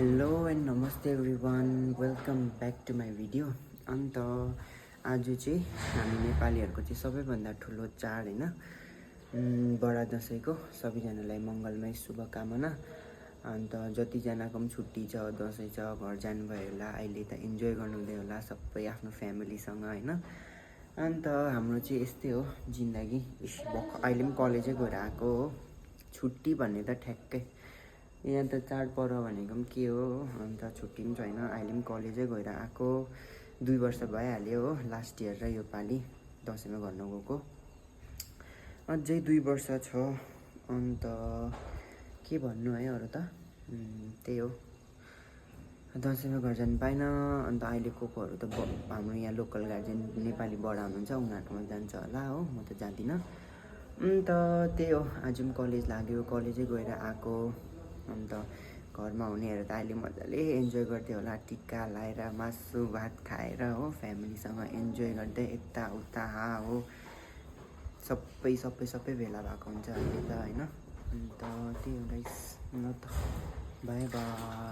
Hello and नमस्ते everyone, welcome back to my video. अन्त आज चाहिँ हामी नेपालीहरूको चाहिँ सबैभन्दा ठुलो चाड होइन, बडा दसैँको सबैजनालाई मङ्गलमय शुभकामना। अन्त जतिजनाको पनि छुट्टी छ, दसैँ छ, घर जानुभयो होला, अहिले त इन्जोय गर्नुहुँदै होला सबै आफ्नो फ्यामिलीसँग होइन। अन्त हाम्रो चाहिँ यस्तै हो जिन्दगी। अहिले पनि कलेजै गएर आएको हो, छुट्टी भन्ने त ठ्याक्कै यहाँ त चाडपर्व भनेको पनि के हो। अन्त छुट्टी पनि छैन, अहिले पनि कलेजै गएर आएको 2 वर्ष भइहाल्यो हो, लास्ट इयर र यो पालि दसैँमा घर नगएको अझै 2 वर्ष छ। अन्त के भन्नु है अरू त त्यही हो, दसैँमा घर जानु पाएन। अन्त अहिले कोहरू त हाम्रो यहाँ लोकल गार्जेन नेपाली बडा हुनुहुन्छ, उनीहरूकोमा जान्छ होला हो, म त जाँदिनँ। अन्त त्यही हो, आज पनि कलेज लाग्यो, कलेजै गएर आएको। अन्त घरमा हुनेहरू त अहिले मजाले इन्जोय गर्थ्यो होला, टिका लाएर मासु भात खाएर हो, फ्यामिलीसँग इन्जोय गर्दै यताउता हा हो सबै भेला भएको हुन्छ अहिले त होइन। अन्त त्यही हो गाइस, ल त बाई बाई।